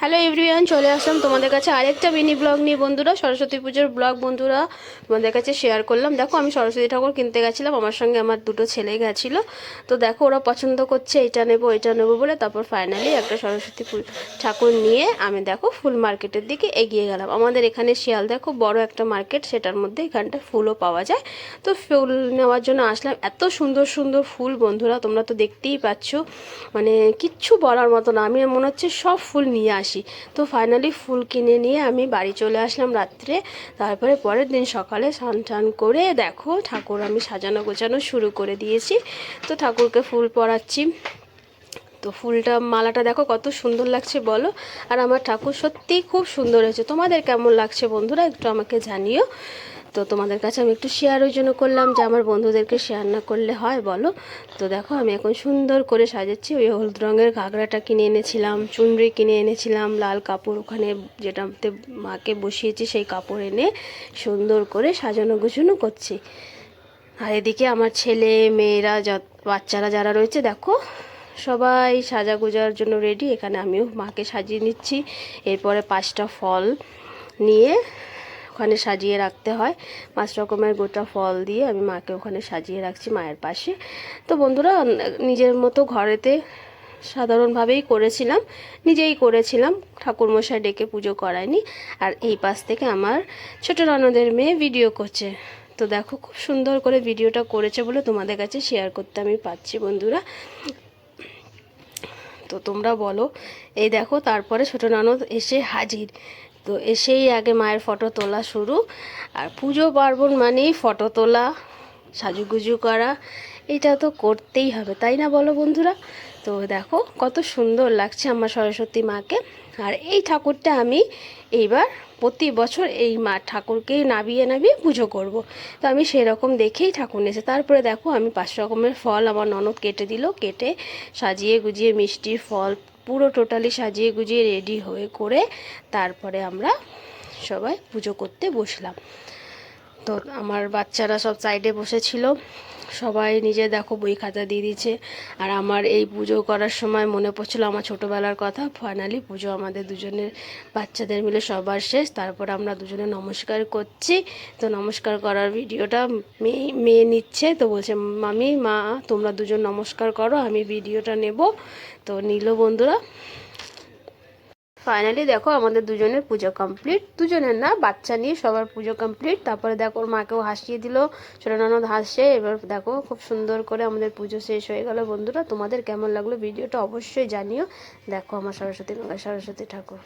Hello everyone, চলে আসলাম তোমাদের কাছে আরেকটা মিনি ব্লগ নিয়ে বন্ধুরা। সরস্বতী পুজোর ব্লগ বন্ধুরা তোমাদের কাছে শেয়ার করলাম। দেখো, আমি সরস্বতী ঠাকুর কিনতে গেছিলাম, আমার সঙ্গে আমার দুটো ছেলে গেছিলো। তো দেখো, ওরা পছন্দ করছে এটা নেবো এটা নেবো বলে, তারপর ফাইনালি একটা সরস্বতী ঠাকুর নিয়ে আমি দেখো ফুল মার্কেটের দিকে এগিয়ে গেলাম। আমাদের এখানে শিয়ালদা খুব বড় একটা মার্কেট, সেটার মধ্যে এখানটা ফুলও পাওয়া যায়। তো ফুল নেওয়ার জন্য আসলাম। এত সুন্দর সুন্দর ফুল বন্ধুরা, তোমরা তো দেখতেই পাচ্ছ, মানে কিচ্ছু বলার মতো না। আমি মনে হচ্ছে সব ফুল নিয়ে আসি। তো ফাইনালি ফুল কিনে নিয়ে আমি বাড়ি চলে আসলাম রাত্রে। তারপরে পরের দিন সকালে স্নান টান করে দেখো ঠাকুর আমি সাজানো গোছানো শুরু করে দিয়েছি। তো ঠাকুরকে ফুল পরাচ্ছি। তো ফুলটা মালাটা দেখো কত সুন্দর লাগছে বলো। আর আমার ঠাকুর সত্যিই খুব সুন্দর হয়েছে। তোমাদের কেমন লাগছে বন্ধুরা একটু আমাকে জানিও। তো তোমাদের কাছে আমি একটু শেয়ার ওই জন্য করলাম, যে আমার বন্ধুদেরকে শেয়ার না করলে হয় বলো। তো দেখো আমি এখন সুন্দর করে সাজাচ্ছি। ওই হলুদ রঙের ঘাগরাটা কিনে এনেছিলাম, চুনরি কিনে এনেছিলাম, লাল কাপড় ওখানে যেটাতে মাকে বসিয়েছি সেই কাপড় এনে সুন্দর করে সাজানো গোছানো করছি। আর এদিকে আমার ছেলে মেয়েরা বাচ্চারা যারা রয়েছে দেখো সবাই সাজাগোজার জন্য রেডি। এখানে আমিও মাকে সাজিয়ে নিচ্ছি। এরপরে 5টা ফল নিয়ে ওখানে সাজিয়ে রাখতে হয়। 5 রকমের গোটা ফল দিয়ে আমি মাকে ওখানে সাজিয়ে রাখছি মায়ের পাশে। তো বন্ধুরা, নিজের মতো ঘরেতে সাধারণভাবেই করেছিলাম, নিজেই করেছিলাম, ঠাকুরমশাই ডেকে পুজো করায়নি। আর এই পাশ থেকে আমার ছোট ননদের মেয়ে ভিডিও করছে। তো দেখো খুব সুন্দর করে ভিডিওটা করেছে বলে তোমাদের কাছে শেয়ার করতে আমি পাচ্ছি বন্ধুরা। তো তোমরা বলো। এই দেখো তারপরে ছোটো ননদ এসে হাজির। তো এসেই আগে মায়ের ফটো তোলা শুরু। আর পুজো পার্বণ মানেই ফটো তোলা, সাজুগুজু করা, এটা তো করতেই হবে, তাই না বলো বন্ধুরা। তো দেখো কত সুন্দর লাগছে আমার সরস্বতী মাকে। আর এই ঠাকুরটা আমি এইবার প্রতি বছর এই মা ঠাকুরকেই নাবিয়ে নাবিয়ে পুজো করব। তো আমি সেরকম দেখেই ঠাকুর নিয়েছি। তারপরে দেখো আমি 5 রকমের ফল আমার ননদ কেটে দিল, কেটে সাজিয়ে গুজিয়ে মিষ্টি ফল পুরো টোটালি সাজিয়ে গুজিয়ে রেডি হয়ে করে তারপরে আমরা সবাই পুজো করতে বসলাম। তো আমার বাচ্চারা সব সাইডে বসেছিল, সবাই নিজে দেখো বই খাতা দিয়ে দিচ্ছে। আর আমার এই পুজো করার সময় মনে পড়ছিল আমার ছোটোবেলার কথা। ফাইনালি পুজো আমাদের দুজনের বাচ্চাদের মিলে সবার শেষ। তারপর আমরা দুজনে নমস্কার করছি। তো নমস্কার করার ভিডিওটা মেয়ে নিচ্ছে। তো বলছে মামি মা তোমরা দুজন নমস্কার করো, আমি ভিডিওটা নেব। তো নিল বন্ধুরা। ফাইনালি দেখো আমাদের দুজনের পুজো কমপ্লিট, দুজনের না বাচ্চা নিয়ে সবার পুজো কমপ্লিট। তারপরে দেখো ওর মাকেও হাসিয়ে দিল, ছোটো ননদ হাসছে। এবার দেখো খুব সুন্দর করে আমাদের পুজো শেষ হয়ে গেল বন্ধুরা। তোমাদের কেমন লাগলো ভিডিওটা অবশ্যই জানিও। দেখো আমার সরস্বতী ঠাকুর।